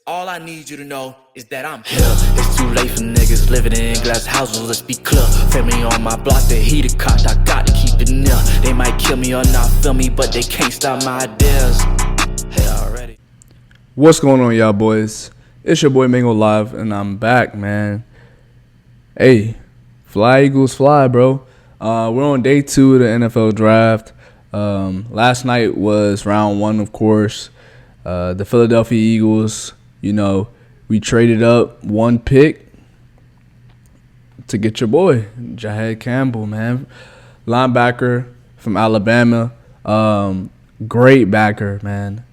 All I need you to know is that I'm here. It's too late for niggas living in glass houses, let's be clear. Family on my block, they heated cocked, I got to keep it near. They might kill me or not feel me, but they can't stop my ideas. Hey, already. What's going on, y'all boys? It's your boy Mango Live, and I'm back, man. Hey, fly Eagles fly, bro. We're on day 2 of the NFL draft. Last night was round 1, of course. The Philadelphia Eagles, we traded up 1 pick to get your boy, Jahed Campbell, man. Linebacker from Alabama. Great backer, man.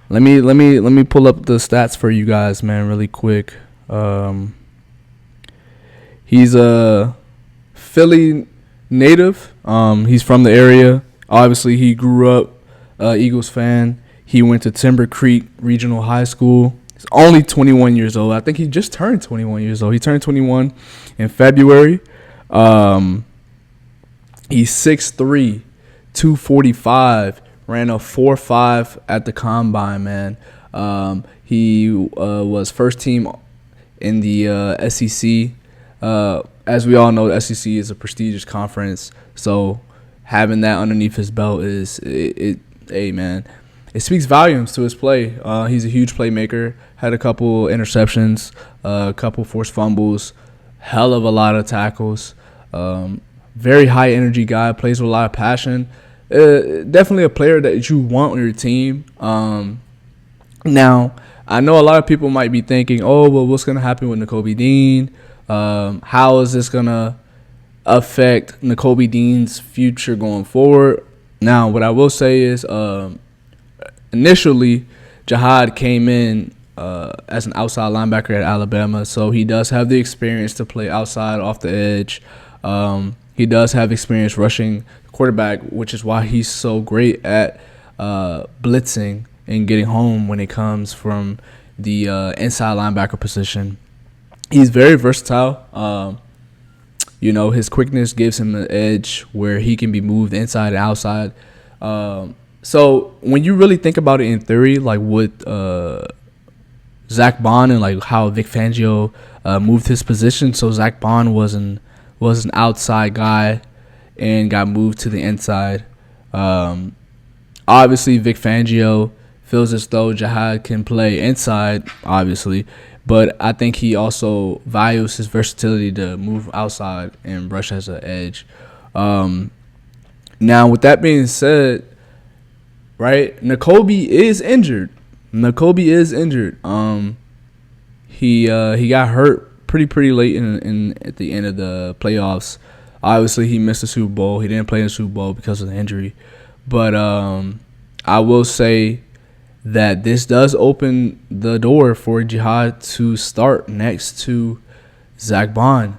Let me pull up the stats for you guys, man, really quick. He's a Philly native. He's from the area. Obviously, he grew up Eagles fan. He went to Timber Creek Regional High School. He's only 21 years old. I think he just turned 21 years old. He turned 21 in February. He's 6'3", 245. Ran a 4.5 at the combine, man. He was first team in the SEC. As we all know, the SEC is a prestigious conference. So having that underneath his belt hey, man, it speaks volumes to his play. He's a huge playmaker. Had a couple interceptions, a couple forced fumbles, hell of a lot of tackles. Very high energy guy, plays with a lot of passion. Definitely a player that you want on your team. Now, I know a lot of people might be thinking, oh, well, what's going to happen with Nakobe Dean? How is this going to affect Nakobe Dean's future going forward? Now, what I will say is initially, Jahed came in as an outside linebacker at Alabama, so he does have the experience to play outside off the edge. He does have experience rushing quarterback, which is why he's so great at blitzing and getting home when it comes from the inside linebacker position. He's very versatile. His quickness gives him an edge where he can be moved inside and outside. So when you really think about it in theory, like with Zach Bond and like how Vic Fangio moved his position, so Zach Bond was an outside guy and got moved to the inside. Obviously, Vic Fangio feels as though Jahed can play inside, obviously, but I think he also values his versatility to move outside and rush as an edge. Now, with that being said, right, Nakobe is injured. He got hurt pretty late in at the end of the playoffs. Obviously, he missed the Super Bowl. He didn't play in the Super Bowl because of the injury. But I will say that this does open the door for Jahed to start next to Zach Bond,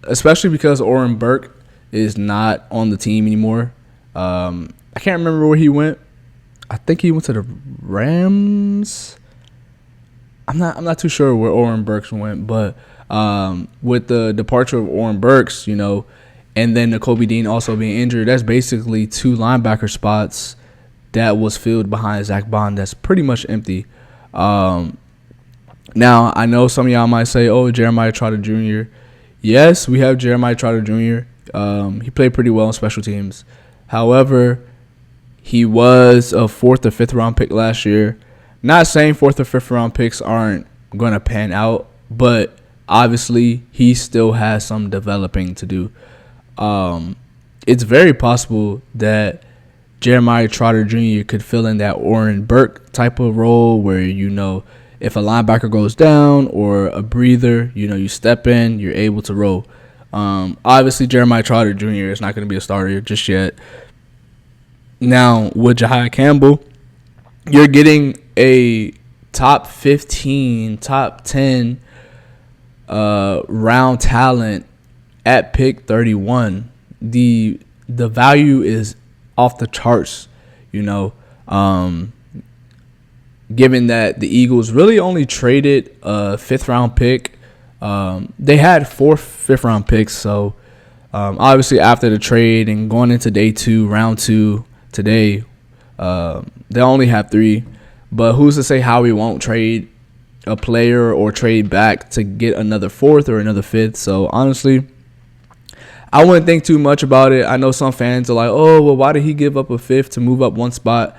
especially because Oren Burke is not on the team anymore. I can't remember where he went. I think he went to the Rams. I'm not too sure where Oren Burks went, but with the departure of Oren Burks, and then Nakobe Dean also being injured, that's basically 2 linebacker spots that was filled behind Zach Bond. That's pretty much empty. Now, I know some of y'all might say, oh, Jeremiah Trotter Jr. Yes, we have Jeremiah Trotter Jr. He played pretty well on special teams. However, he was a 4th or 5th round pick last year. Not saying 4th or 5th round picks aren't going to pan out, but obviously he still has some developing to do. It's very possible that Jeremiah Trotter Jr. could fill in that Oren Burke type of role where, if a linebacker goes down or a breather, you step in, you're able to roll. Obviously, Jeremiah Trotter Jr. is not going to be a starter just yet. Now, with Jahed Campbell, you're getting a top 15, top 10 round talent at pick 31. The value is off the charts, given that the Eagles really only traded a 5th round pick. They had 4 5th round picks, so obviously after the trade and going into day 2, round 2 today, they only have 3. But who's to say Howie won't trade a player or trade back to get another 4th or another 5th? So honestly, I wouldn't think too much about it. I know some fans are like, oh, well, why did he give up a 5th to move up one spot?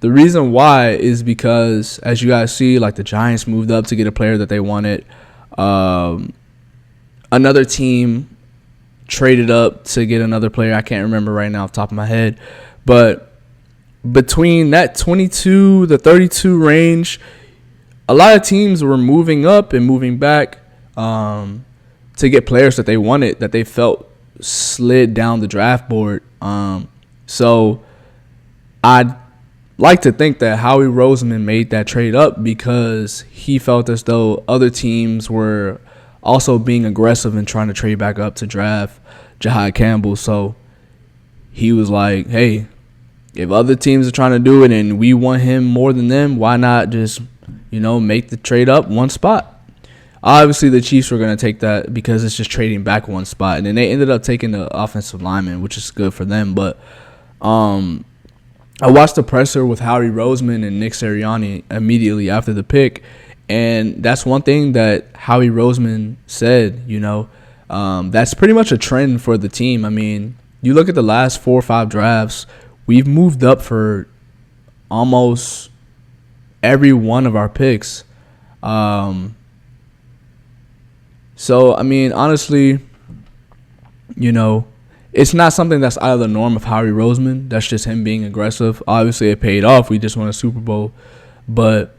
The reason why is because, as you guys see, like the Giants moved up to get a player that they wanted. Another team traded up to get another player. I can't remember right now off the top of my head. But between that 22 to 32 range, a lot of teams were moving up and moving back to get players that they wanted, that they felt slid down the draft board. So I'd like to think that Howie Roseman made that trade up because he felt as though other teams were also being aggressive and trying to trade back up to draft Jahai Campbell. So he was like, hey, if other teams are trying to do it and we want him more than them, why not just, make the trade up one spot? Obviously, the Chiefs were going to take that because it's just trading back one spot. And then they ended up taking the offensive lineman, which is good for them. But I watched the presser with Howie Roseman and Nick Sirianni immediately after the pick. And that's one thing that Howie Roseman said, that's pretty much a trend for the team. I mean, you look at the last 4 or 5 drafts, we've moved up for almost every one of our picks. So, I mean, honestly, it's not something that's out of the norm of Howie Roseman. That's just him being aggressive. Obviously, it paid off. We just won a Super Bowl. But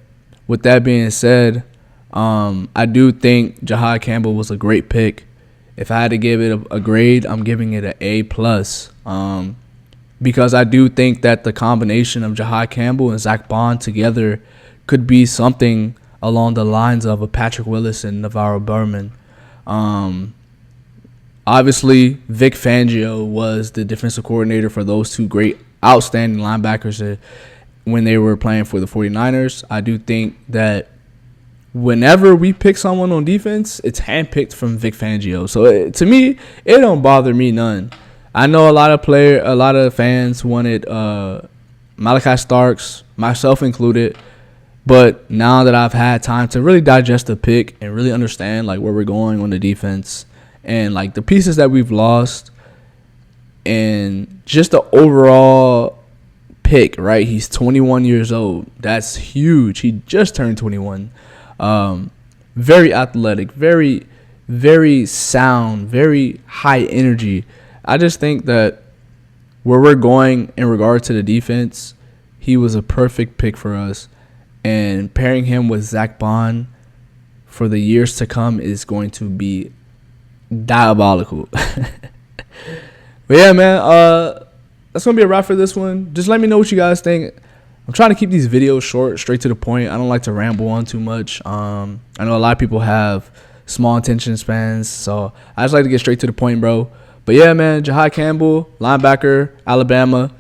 with that being said, I do think Jahai Campbell was a great pick. If I had to give it a grade, I'm giving it an A+. Because I do think that the combination of Jahai Campbell and Zach Bond together could be something along the lines of a Patrick Willis and Navarro Bowman. Obviously, Vic Fangio was the defensive coordinator for those two great, outstanding linebackers when they were playing for the 49ers. I do think that whenever we pick someone on defense, it's handpicked from Vic Fangio. So to me, it don't bother me none. I know a lot of fans wanted Malachi Starks, myself included. But now that I've had time to really digest the pick and really understand like where we're going on the defense and like the pieces that we've lost and just the overall pick, right? He's 21 years old. That's huge. He just turned 21. Very athletic, very, very sound, very high energy. I just think that where we're going in regard to the defense, he was a perfect pick for us. And pairing him with Zach Bond for the years to come is going to be diabolical. But yeah, man, that's going to be a wrap for this one. Just let me know what you guys think. I'm trying to keep these videos short, straight to the point. I don't like to ramble on too much. I know a lot of people have small attention spans, so I just like to get straight to the point, bro. But yeah, man, Jahai Campbell, linebacker, Alabama.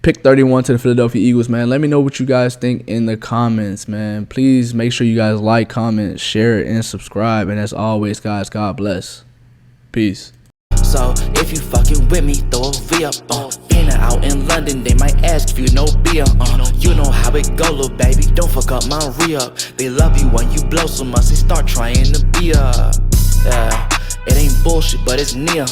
Pick 31 to the Philadelphia Eagles, man. Let me know what you guys think in the comments, man. Please make sure you guys like, comment, share it, and subscribe. And as always, guys, God bless. Peace. So if you fucking with me, throw a V up. In and out in London, they might ask if you know beer. You know how it go, little baby. Don't fuck up my re-up. They love you when you blow so much, they start trying to be up. It ain't bullshit, but it's near.